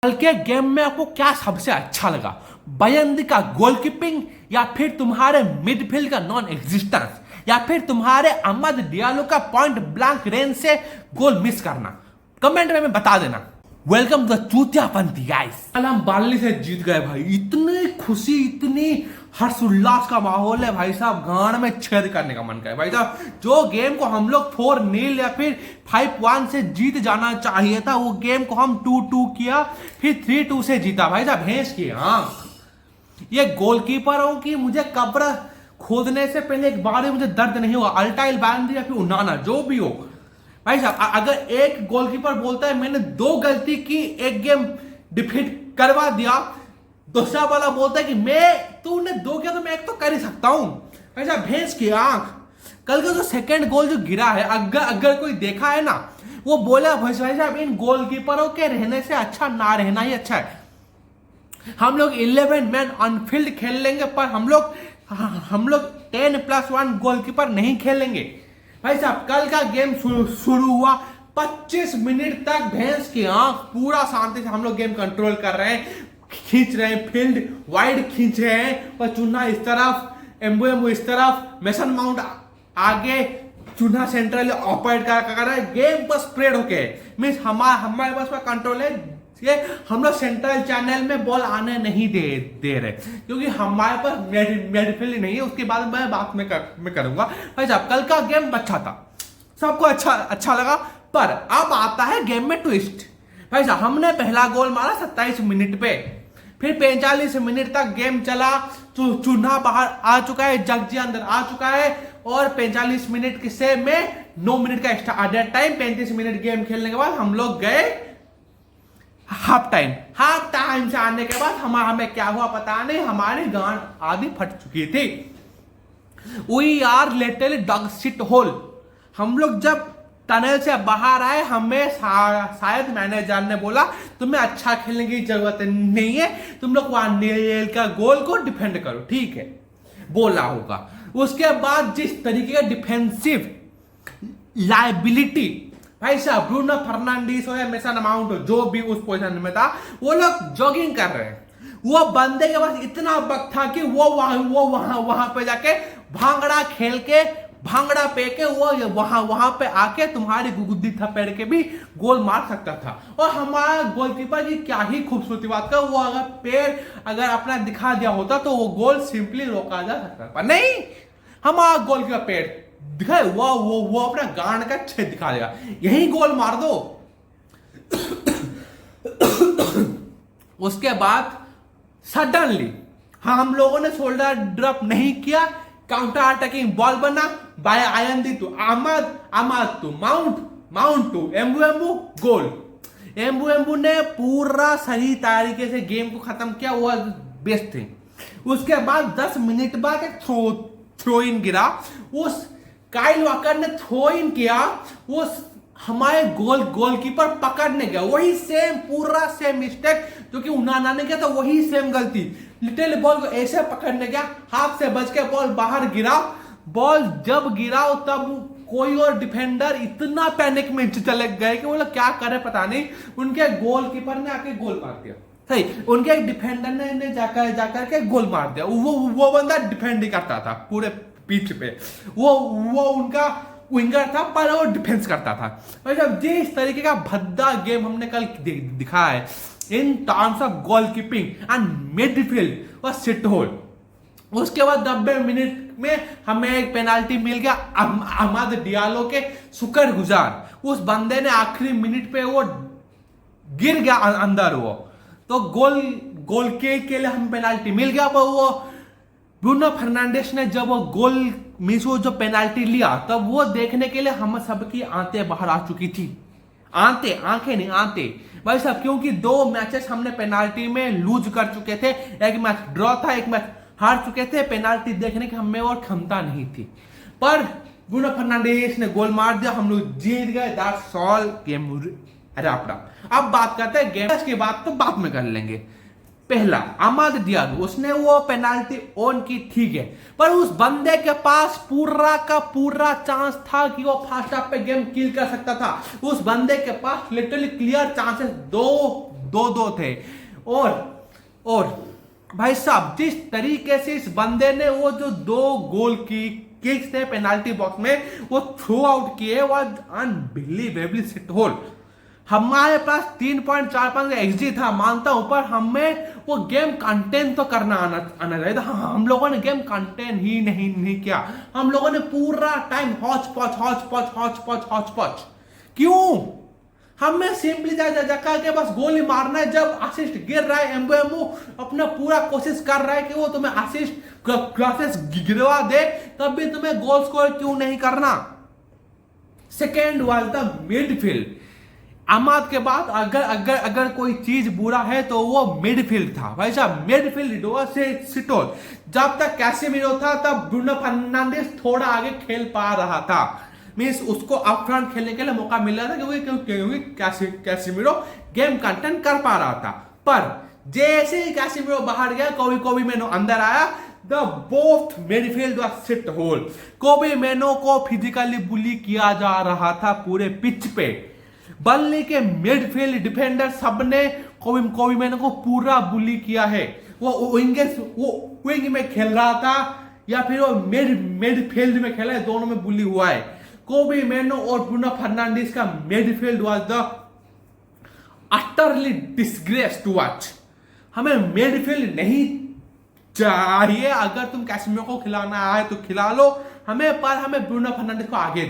कल के गेम में आपको क्या सबसे अच्छा लगा, बयंदी का गोलकीपिंग या फिर तुम्हारे मिडफील्ड का नॉन एग्जिस्टेंस या फिर तुम्हारे अहमद डियालो का पॉइंट ब्लैंक रेंज से गोल मिस करना? कमेंट में बता देना। वेलकम टू द चूतियापंथी गाइस। कल हम बाली से जीत गए भाई, इतनी खुशी, इतनी हर्ष उल्लास का माहौल है भाई साहब, गांड में छेद करने का मन करे भाई साहब। जो गेम को हम लोग 4-0 या फिर 5-1 से जीत जाना चाहिए था, वो गेम को हम 2-2 किया, फिर 3-2 से जीता भाई साहब। भैंस की आंख, ये गोलकीपरों की मुझे कब्र खोदने से पहले एक बार मुझे दर्द नहीं हुआ। अल्टाइल बांदी या फिर उनाना जो भी हो भाई साहब, अगर एक गोलकीपर बोलता है मैंने 2 गलती की, एक गेम डिफीट करवा दिया, दूसरा वाला बोलता है कि तूने 2 किया तो मैं 1 तो कर ही सकता हूं भाई साहब। भैंस की आंख। कल का जो सेकंड गोल जो गिरा है, अगर कोई देखा है ना, वो बोला भाई साहब इन गोलकीपरों के रहने से अच्छा ना रहना ही अच्छा है। हम लोग 11 मैन ऑनफील्ड खेल लेंगे, पर हम लोग 10+1 गोलकीपर नहीं खेलेंगे भाई साहब। कल का गेम शुरू हुआ, 25 मिनट तक भैंस की आंख पूरा शांति से हम लोग गेम कंट्रोल कर रहे हैं, खींच रहे हैं, फील्ड वाइड खींच रहे हैं, और चुना इस तरफ, एम्बू इस तरफ, मेसन माउंट आगे, चुना सेंट्रल ऑपरेट कर रहा है। गेम पर स्प्रेड होके मीन्स हमारे पास में कंट्रोल है। ये हम लोग सेंट्रल चैनल में बॉल आने नहीं दे रहे, क्योंकि हमारे पास मिडफील्ड नहीं है। उसके बाद मैं बात में करूंगा भाई साहब। कल का गेम अच्छा था, सबको अच्छा लगा, पर अब आता है गेम में ट्विस्ट भाई साहब। हमने पहला गोल मारा 27 मिनट पे, फिर 45 मिनट तक गेम चला, चून्हा बाहर आ चुका है, जगजी अंदर आ चुका है, और 45 मिनट से में 9 मिनट का extra added time, 35 minute game खेलने के बाद हम लोग गए हाफ टाइम से आने के बाद हमें क्या हुआ पता नहीं, हमारी गांड आधी फट चुकी थी। We are literally dog shit hole. हम लोग जब टनल से बाहर आए, हमें शायद मैनेजर ने बोला तुम्हें अच्छा खेलने की जरूरत नहीं है, तुम लोग 1-0 का गोल को डिफेंड करो, ठीक है, बोला होगा। उसके बाद जिस तरीके का डिफेंसिव लाइबिलिटी भाई साहब, ब्रूनो फर्नांडीज हो या मेसन माउंट हो, जो भी उस पोजीशन में था, वो लोग जॉगिंग कर रहे हैं। वो बंदे के पास इतना वक्त था कि वो वहां पे जाके भांगड़ा खेल के, भांगड़ा पे के वो वहां पे आके तुम्हारी गुद्दी थपेड़ के भी गोल मार सकता था। और हमारा गोलकीपर की क्या ही खूबसूरती बात का, वो अगर पैर अगर अपना दिखा दिया होता तो वो गोल सिंपली रोका जा सकता, पर नहीं, हमारा गोलकीपर पैर दिखाए, वो अपना गांड का छेद दिखा देगा, यही गोल मार दो। उसके बाद सडनली हम लोगों ने शोल्डर ड्रॉप नहीं किया, काउंटर अटैकिंग बॉल बना, Bayindir to Amad to Mount to Mbeumo goal. Mbeumo ने पूरा सही तरीके से गेम को खत्म किया, वो बेस्ट थे। उसके बाद 10 मिनट बाद एक थ्रो इन गिरा, उस काइल वॉकर ने थ्रो इन किया, वो हमारे गोलकीपर पकड़ने गया, वही सेम पूरा सेम मिस्टेक जो कि उनाना ने किया था, वही सेम गलती। लिटिल बॉल को ऐसे पकड़ने गया, हाथ से बच के बॉल बाहर गिरा। बॉल जब गिरा तब कोई और डिफेंडर इतना पैनिक में चले गए कि वो लोग क्या करे पता नहीं, उनके गोलकीपर ने आके गोल मार दिया। सही, उनके एक डिफेंडर ने जाकर के गोल मार दिया। वो बंदा डिफेंड ही करता था पूरे पिच पे, वो उनका विंगर था, पर वो डिफेंस करता था। मतलब जिस तरीके का भद्दा गेम हमने कल दिखा है in terms of goalkeeping and midfield और सिट होल। उसके बाद 90 मिनट में हमें एक पेनाल्टी मिल गया अहमद डियालो के शुक्रगुजार। उस बंदे ने आखिरी मिनट पे वो गिर गया अंदर, वो तो गोल के लिए हम पेनाल्टी मिल गया, पर वो ब्रूनो फर्नांडिस ने जब वो गोल मिस वो जो पेनाल्टी लिया, तब वो देखने के लिए हम सबकी आंतें बाहर आ चुकी थी। आंखें नहीं, आंतें भाई साहब, क्योंकि 2 मैचेस हमने पेनाल्टी में लूज कर चुके थे। एक मैच ड्रॉ था, एक मैच हार चुके थे। पेनाल्टी देखने की हमें और क्षमता नहीं थी, पर ब्रूनो फर्नांडिस ने गोल मार दिया, हम लोग जीत गए। That's all, game wrapped up. अब बात करते हैं गेम की बात, तो बाद में कर लेंगे। पहला अहमद डियालो, उसने वो पेनाल्टी ऑन की, ठीक है, पर उस बंदे के पास पूरा का पूरा चांस था कि वो फर्स्ट हाफ पे गेम किल कर सकता था। उस बंदे के पास लिटरली क्लियर चांसेस, 2-2 थे। और भाई साहब जिस तरीके से इस बंदे ने वो जो 2 गोल की किक्स थे पेनाल्टी बॉक्स में वो थ्रो आउट किए, वाज अनबिलीवेबली सिट होल। हमारे पास 3.45 का एक्सजी था, मानता हूं, पर हमें वो गेम कंटेन तो करना आना चाहिए था। हम लोगों ने गेम कंटेन ही नहीं किया। हम लोगों ने पूरा टाइम हॉच पॉच। क्यों? हमें सिंपली जाकर के बस गोली मारना है। जब असिस्ट गिर रहा है, एम्बुएमो अपना पूरा कोशिश कर रहा है कि वो तुम्हें असिस्ट क्लासेस गिरवा दे, तब भी तुम्हें गोल स्कोर क्यों नहीं करना? Second was the midfield. Amad के बाद अगर कोई चीज बुरा है तो वो मिडफील्ड था। भाई साहब मिडफील्ड से सिटोल, जब तक कैसेमिरो था तब ब्रूनो फर्नांडिस थोड़ा आगे खेल पा रहा था, मींस उसको अप फ्रंट खेलने के लिए मौका मिल रहा था क्योंकि कैसेमिरो गेम कंटेंट कर पा रहा था। पर जैसे ही कैसेमिरो बाहर गया, कोबी मेनो अंदर आया, the both midfield was shit hole. Kobbie Mainoo को फिजिकली बुली किया जा रहा था पूरे पिच पे। बल्ले के मिडफील्ड डिफेंडर सबने कोबी मेनो को पूरा बुली किया है। वो विंग में खेल रहा था या फिर वो मिडफील्ड में खेला है, दोनों में बुली हुआ है। कोबी मेनो और ब्रूनो फर्नांडिस का midfield was the utterly disgrace to watch. हमें मिडफील्ड नहीं चाहिए। अगर तुम कैसेमिरो को खिलाना आए तो खिला लो हमें, पर हमें ब्रूनो फर्नांडिस को आगे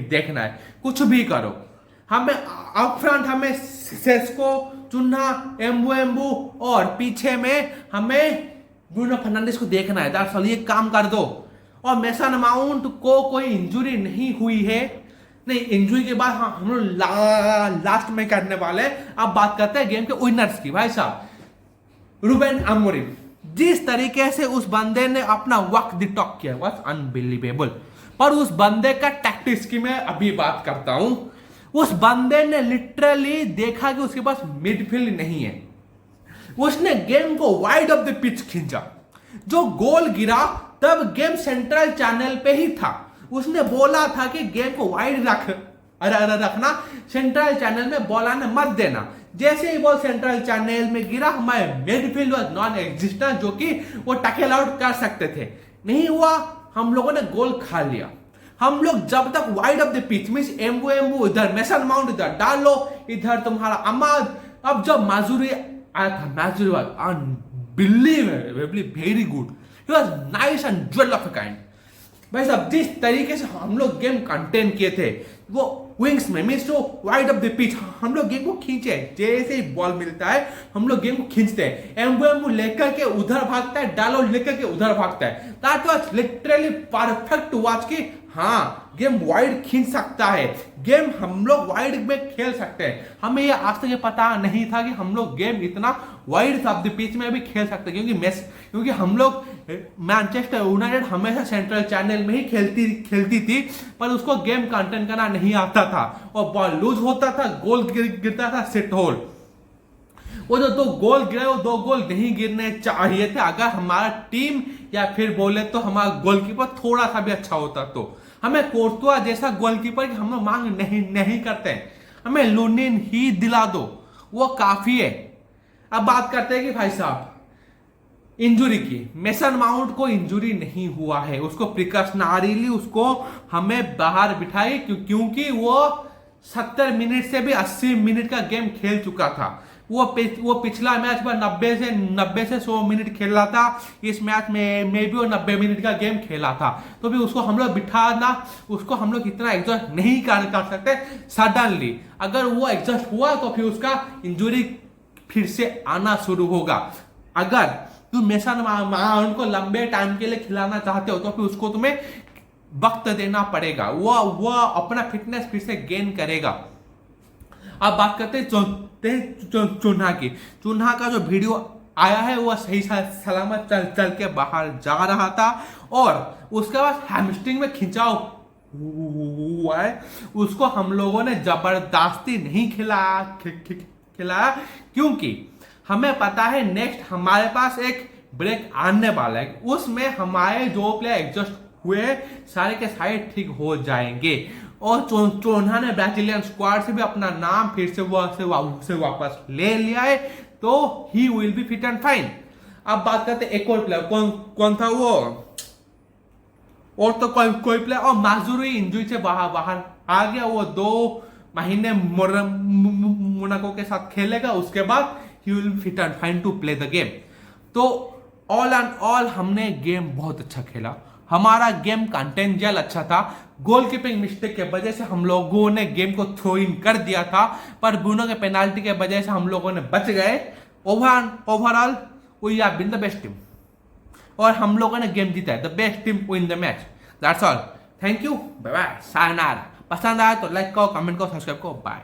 देखना है। कुछ भी करो, हमें अप फ्रंट हमें सेस्को चुन्हा एम्बू और पीछे में हमें ब्रूनो फर्नांडिस को देखना है। दरअसल ये काम कर दो। और मेसन माउंट को कोई इंजुरी नहीं हुई है, नहीं इंजुरी के बाद हम लोग लास्ट में करने वाले। अब बात करते हैं गेम के विनर्स की। भाई साहब रूबेन अमोरिम, जिस तरीके से उस बंदे ने अपना वक्त डिटॉक किया वाज अनबिलीवेबल। पर उस बंदे का टैक्टिक्स की मैं अभी बात करता हूं। उस बंदे ने लिटरली देखा कि उसके पास मिडफील्ड नहीं है, उसने गेम को वाइड ऑफ द पिच खींचा। जो गोल गिरा तब गेम सेंट्रल चैनल पे ही था। उसने बोला था कि गेम को वाइड रखना, सेंट्रल चैनल में बॉल आने मत देना। जैसे ही बॉल सेंट्रल चैनल में गिरा, हमारे मिडफील्ड वाज नॉन एग्जिस्टेंट, जो कि वो टैकल आउट कर सकते थे। नहीं हुआ, हम लोगों ने गोल खा लिया। हम लोग जब तक wide off the pitch means Anbu इधर, मेसन माउंट इधर डालो, इधर तुम्हारा अमाद। अब जब माजुरी आया था, Mazraoui was unbelievably very good, he was nice and jewel of a kind. भाई साहब जिस तरीके से हम लोग गेम कंटेन किए थे, वो विंग्स में means too wide off the pitch, हम लोग गेम को खींचे। जैसे ही बॉल मिलता है हम लोग गेम को खींचते हैं। एम्बू लेकर के उधर भागता है, डालो लेकर के उधर भागता है। That was literally perfect to watch कि हाँ गेम वाइड खींच सकता है, गेम हम लोग वाइड में खेल सकते हैं। हमें ये आज तक ये पता नहीं था कि हम लोग गेम इतना वाइड ऑफ द पिच में भी खेल सकते हैं, क्योंकि हम लोग मैनचेस्टर यूनाइटेड हमेशा सेंट्रल चैनल में ही खेलती थी, पर उसको गेम कंटेंट करना नहीं आता था और बॉल लूज होता था, गोल गिरता था, सिट होल। वो जो 2 गोल गिरे, वो 2 गोल नहीं गिरने चाहिए थे। अगर हमारा टीम या फिर बोले तो हमारा गोलकीपर थोड़ा सा भी अच्छा होता तो। हमें कोर्तुआ जैसा गोलकीपर की हम लोग मांग नहीं करते हैं, हमें लुनिन ही दिला दो, वो काफी है। अब बात करते हैं कि भाई साहब इंजुरी की। मेसन माउंट को इंजुरी नहीं हुआ है, उसको प्रिकॉशनरीली उसको हमें बाहर बिठाई क्योंकि वो 70 मिनट से भी 80 मिनट का गेम खेल चुका था। वो पिछला मैच पर 90 से 100 मिनट खेला था। इस मैच में भी वो 90 मिनट का गेम खेला था, तो भी उसको हम लोग बिठाना, उसको हम लोग इतना एडजस्ट नहीं कर सकते सडनली। अगर वो एडजस्ट हुआ तो फिर उसका इंजुरी फिर से आना शुरू होगा। अगर तुम मेसन माउंट को लंबे टाइम के लिए खिलाना चाहते हो तो फिर उसको तुम्हें वक्त देना पड़ेगा, वो अपना फिटनेस फिर से गेन करेगा। अब बात करते हैं चुन्हा की। चुन्हा का जो वीडियो आया है वो सही सलामत चल के बाहर जा रहा था और उसके बाद हैमस्ट्रिंग में खिंचाव हुआ है। उसको हम लोगों ने जबरदस्ती नहीं खिलाया क्योंकि हमें पता है नेक्स्ट हमारे पास एक ब्रेक आने वाला है, उसमें हमारे जो प्लेयर एडजस्ट हुए सारे के सारे ठीक हो जाएंगे और चोन्हा ने ब्राजीलियन स्क्वाड से भी अपना नाम फिर से वापस ले लिया है, तो ही will be fit and fine. अब बात करते एक और प्लेयर, कौन था वो, और तो कोई प्लेयर, और माजुरी इंजरी से बाहर आ गया, वो 2 महीने मोनाको के साथ खेलेगा, उसके बाद ही will be fit and fine to play the game. तो ऑल एंड ऑल हमने गेम बहुत अच्छा खेला, हमारा गेम कंटेंट जेल अच्छा था। गोलकीपिंग मिस्टेक के वजह से हम लोगों ने गेम को थ्रो इन कर दिया था, पर ब्रूनो के पेनाल्टी के वजह से हम लोगों ने बच गए। Overall we are been the best team, और हम लोगों ने गेम जीता है, the best team win the match. That's all, thank you, bye bye, सायनारा। पसंद आया तो लाइक करो, कमेंट करो, सब्सक्राइब करो, बाय।